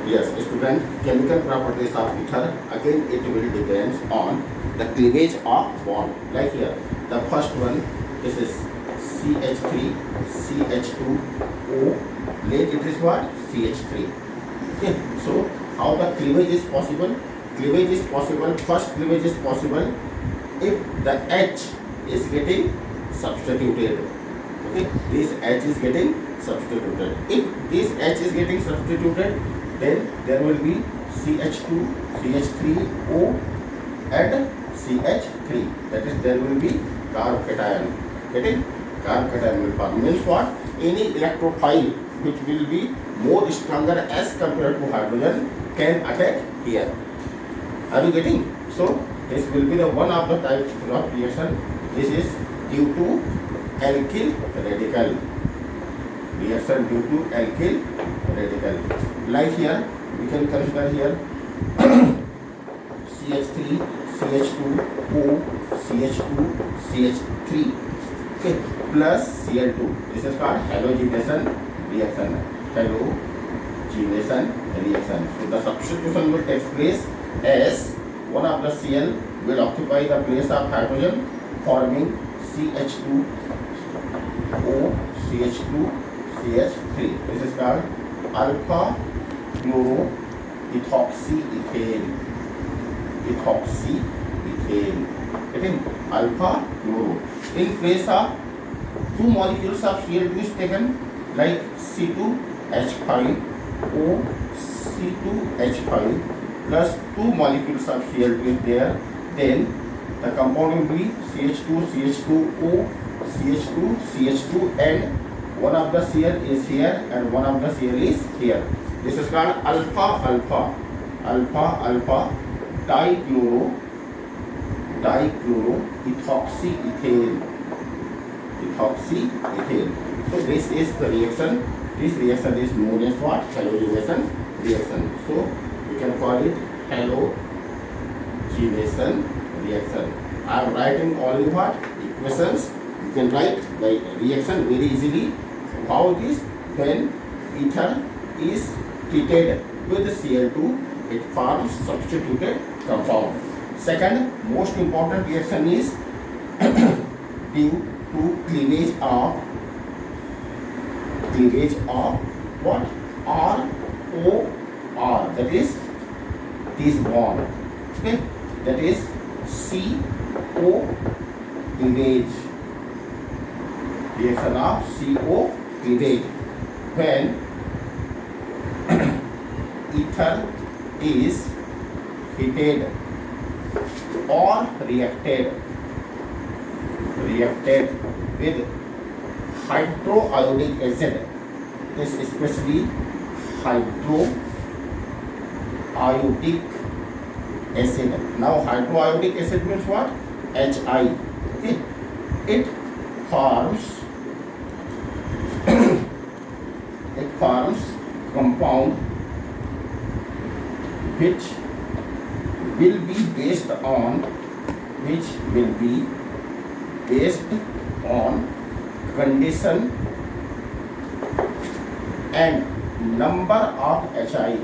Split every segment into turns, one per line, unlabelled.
Yes, student, chemical properties of ether, again it will depends on the cleavage of bond. Like here, the first one, this is CH3, CH2O, late it is what? CH3. Okay, so how the cleavage is possible? Cleavage is possible, first cleavage is possible if the H is getting substituted. Okay, this H is getting substituted. If this H is getting substituted, then there will be CH2, CH3O and CH3. That is, there will be carb cation. Getting carb cation will form. Means what? Any electrophile which will be more stronger as compared to hydrogen can attack here. Are you getting? So this will be the one of the types of reaction. This is due to alkyl radical. Reaction due to alkyl radical. Like here, we can consider here CH3, CH2O, CH2, CH3, okay, plus Cl2. This is called halogenation reaction. Halogenation reaction. So the substitution will take place as one of the Cl will occupy the place of hydrogen, forming CH2O, CH2, CH3. This is called alpha chloroethoxyethane. Ethoxyethane. Getting alpha chloro. In place of two molecules of Cl2 is taken, like C2H5O, C2H5 plus two molecules of Cl2 is there. Then the compound will be CH2, CH2O, CH2, CH2, and one of the Cl is here and one of the Cl is here. This is called alpha dichloroethoxyethane. So this is the reaction. This reaction is known as what? Halogenation reaction. So you can call it halogenation reaction. I am writing only what? Equations. You can write the reaction very easily. How it is? When ether is treated with Cl2, it forms substituted compound. Second most important reaction is due to cleavage of what? ROR. That is this bond. Okay, that is CO cleavage. Reaction of CO cleavage. When ether is heated or reacted with hydroiodic acid. This especially hydroiodic acid. Now hydroiodic acid means what? Hi. Okay. It forms compound which will be based on condition and number of Hi.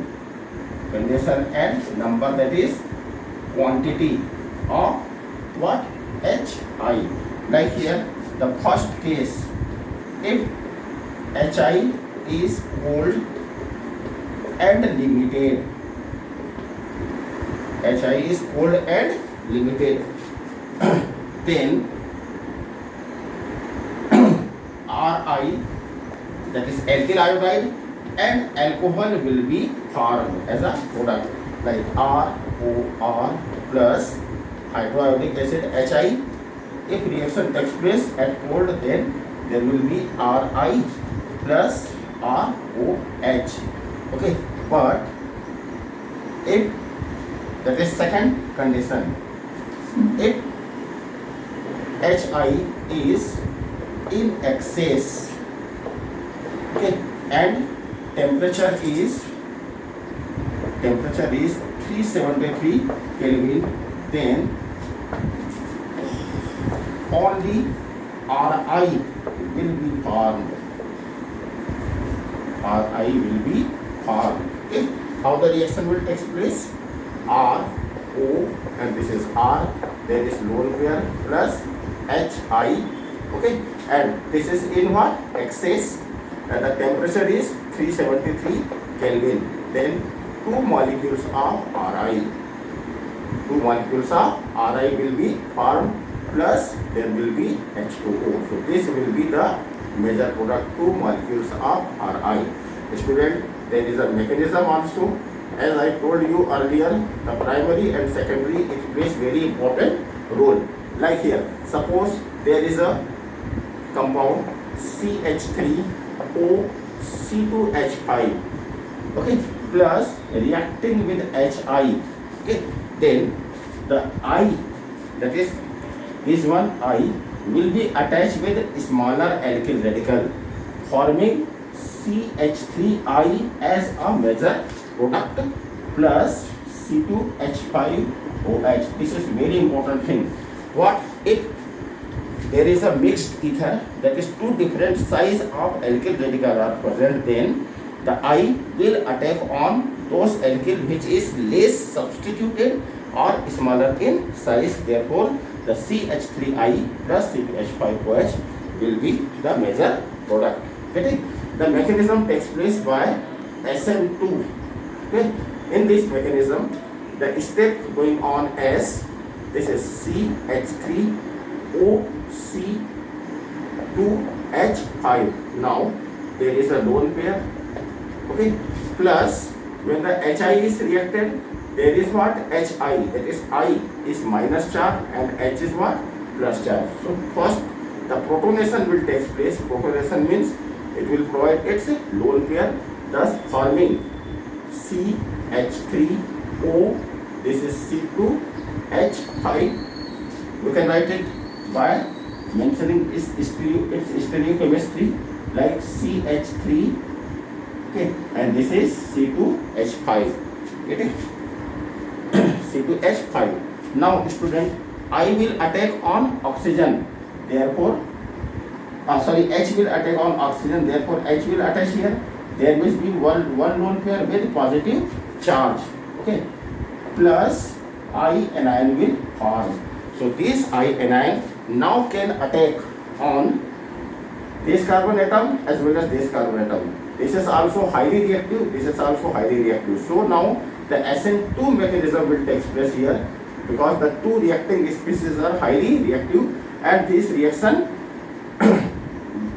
Condition and number, that is quantity of what? Hi. Like here, the first case, if Hi is cold and limited, Hi is cold and limited, then Ri, that is alkyl iodide, and alcohol will be formed as a product, like ROR plus hydroiodic acid Hi. If reaction takes place at cold, then there will be Ri plus ROH. Okay, but if, that is second condition, if Hi is in excess, okay, and temperature is 373 Kelvin, then only Ri will be formed. Okay, how the reaction will take place? R O, and this is R, there is lone pair plus HI, okay, and this is in what? Excess, and the temperature is 373 Kelvin. Then two molecules of Ri, will be formed, plus there will be H2O. So this will be the major product, two molecules of Ri. Student, there is a mechanism also. As I told you earlier, the primary and secondary, it plays very important role. Like here, suppose there is a compound CH3O C2H5, okay, plus reacting with HI, okay, then the I, that is this one I, will be attached with smaller alkyl radical, forming CH3I as a major product plus C2H5OH. This is very important thing. What if there is a mixed ether, that is two different size of alkyl radical are present, then the I will attack on those alkyl which is less substituted or smaller in size. Therefore, the CH3I plus C2H5OH will be the major product. Okay? The mechanism takes place by SN2. Okay? In this mechanism, the step going on as this is CH3OC2H5. Now there is a lone pair, okay, plus when the HI is reacted, there is what? HI, that is I is minus charge and H is what? Plus charge. So first the protonation will take place. Protonation means it will provide its lone pair, thus forming CH3O, this is C2H5. You can write it by mentioning its stereochemistry like CH3, okay, and this is C2H5, okay. C2H5. Now student, I will attack on oxygen, therefore H will attack on oxygen, therefore H will attach here. There must be one lone pair with positive charge, okay, plus I anion will form. So this I anion now can attack on this carbon atom as well as this carbon atom. This is also highly reactive, this is also highly reactive. So now the SN2 mechanism will take place here, because the two reacting species are highly reactive and this reaction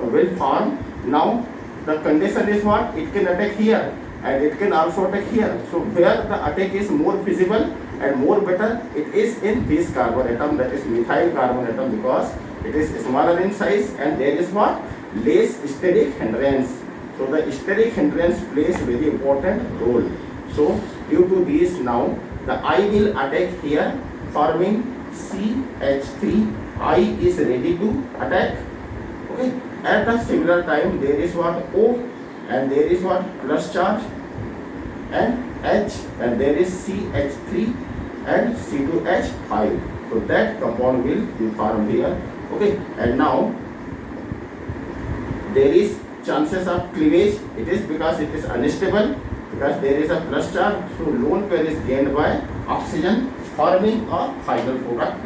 will form. Now the condition is what? It can attack here and it can also attack here. So where the attack is more feasible and more better, it is in this carbon atom, that is methyl carbon atom, because it is smaller in size and there is what? Less steric hindrance. So the steric hindrance plays very important role. So due to this, now the I will attack here, forming CH3. I is ready to attack, okay. At the similar time, there is what? O, and there is what? Plus charge, and H, and there is CH3 and C2H5. So that compound will be formed here, okay. And now there is chances of cleavage. It is because it is unstable, because there is a plus charge. So lone pair is gained by oxygen, forming a final product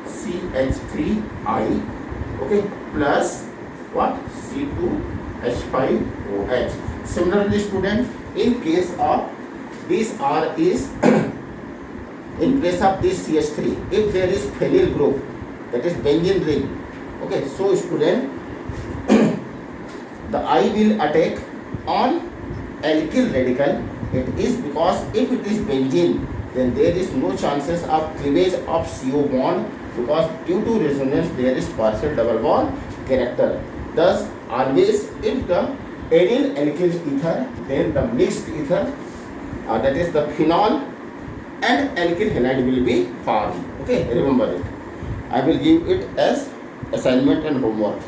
CH3I, okay, plus what? C2H5OH. Similarly student, in case of this R is in place of this CH3, if there is phenyl group, that is benzene ring, okay, so student, the I will attack on alkyl radical. It is because if it is benzene, then there is no chances of cleavage of CO bond, because due to resonance there is partial double bond character. Thus always if the aryl alkyl ether, then the mixed ether, that is the phenol and alkyl halide will be formed, okay. Remember it. I will give it as assignment and homework.